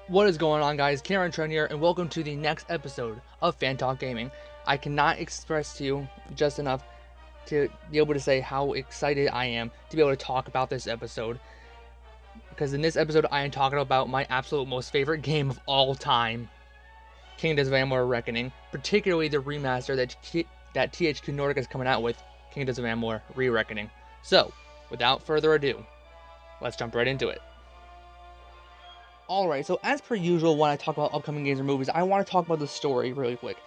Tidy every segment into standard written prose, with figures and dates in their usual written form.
What is going on, guys? Cameron Trent here, and welcome to the next episode of Fan Talk Gaming. I cannot express to you just enough to be able to say how excited I am to be able to talk about this episode. Because in this episode, I am talking about my absolute most favorite game of all time, Kingdoms of Amalur Reckoning, particularly the remaster that THQ Nordic is coming out with, Kingdoms of Amalur Re-Reckoning. So, without further ado, let's jump right into it. Alright, so as per usual, when I talk about upcoming games or movies, I want to talk about the story really quick.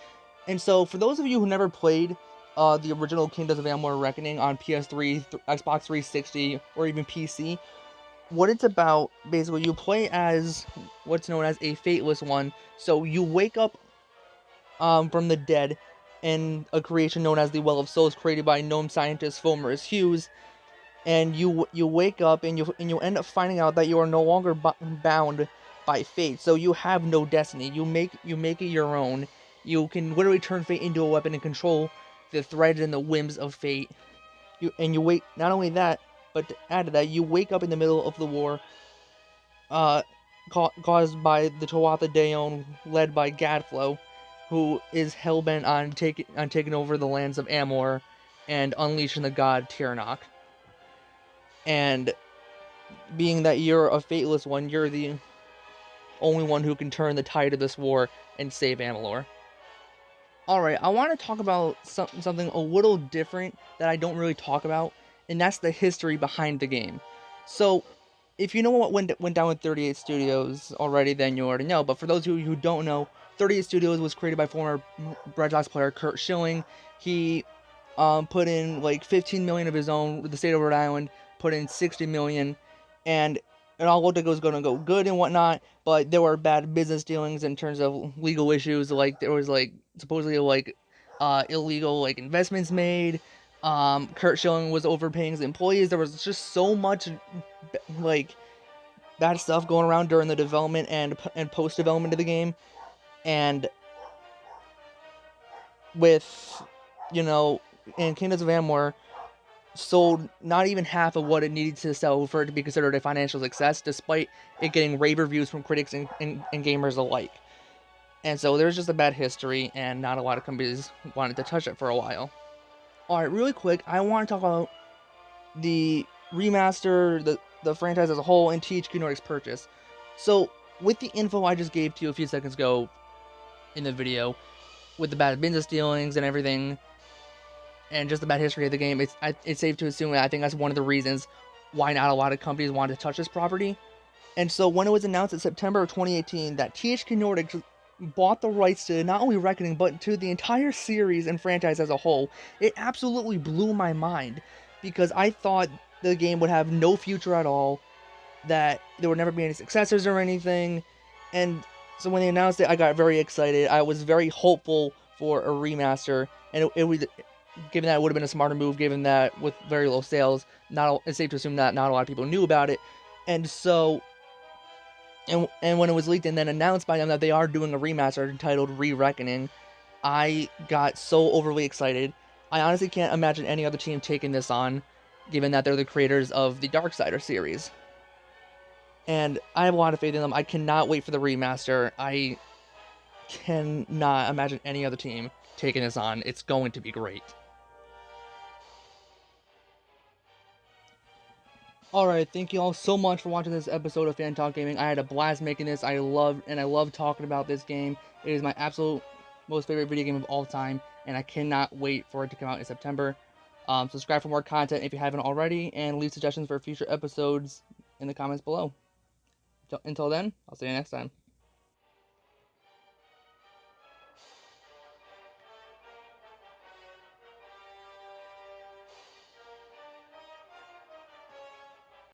And so, for those of you who never played the original Kingdoms of Amalur Reckoning on PS3, Xbox 360, or even PC, what it's about, basically, you play as what's known as a Fateless One. So, you wake up from the dead in a creation known as the Well of Souls, created by gnome scientist Fulmerus Hughes. And you wake up and you end up finding out that you are no longer bound by fate. So you have no destiny. You make it your own. You can literally turn fate into a weapon and control the threads and the whims of fate. You wake. Not only that, but to add to that, you wake up in the middle of the war, caused by the Tuatha Daon, led by Gadflow, who is hellbent on taking over the lands of Amalur and unleashing the god Tirnoch. And being that you're a Fateless One, you're the only one who can turn the tide of this war and save Amalur. Alright, I want to talk about something a little different that I don't really talk about, and that's the history behind the game. So, if you know what went down with 38 Studios already, then you already know. But for those of you who don't know, 38 Studios was created by former Red Sox player Curt Schilling. He put in like 15 million of his own. The state of Rhode Island put in 60 million, and it all looked like it was going to go good and whatnot. But there were bad business dealings in terms of legal issues. Like there was like supposedly like illegal like investments made. Curt Schilling was overpaying his employees. There was just so much like bad stuff going around during the development and post development of the game, and with in Kingdoms of Amalur sold not even half of what it needed to sell for it to be considered a financial success, despite it getting rave reviews from critics and gamers alike. And so there's just a bad history, and not a lot of companies wanted to touch it for a while. Alright, really quick, I want to talk about the remaster, the franchise as a whole, and THQ Nordic's purchase. So, with the info I just gave to you a few seconds ago in the video, with the bad business dealings and everything, and just the bad history of the game, it's safe to assume that I think that's one of the reasons why not a lot of companies wanted to touch this property. And so when it was announced in September of 2018 that THQ Nordic bought the rights to not only Reckoning, but to the entire series and franchise as a whole, it absolutely blew my mind, because I thought the game would have no future at all, that there would never be any successors or anything. And so when they announced it, I got very excited. I was very hopeful for a remaster, and it would, given that it would have been a smarter move, given that with very low sales, it's safe to assume that not a lot of people knew about it. And so, and when it was leaked and then announced by them that they are doing a remaster entitled Re-Reckoning, I got so overly excited. I honestly can't imagine any other team taking this on, given that they're the creators of the Darksider series. And I have a lot of faith in them. I cannot wait for the remaster. I cannot imagine any other team taking this on. It's going to be great. Alright, thank you all so much for watching this episode of Fan Talk Gaming. I had a blast making this. I love talking about this game. It is my absolute most favorite video game of all time, and I cannot wait for it to come out in September. Subscribe for more content if you haven't already, and leave suggestions for future episodes in the comments below. Until then, I'll see you next time.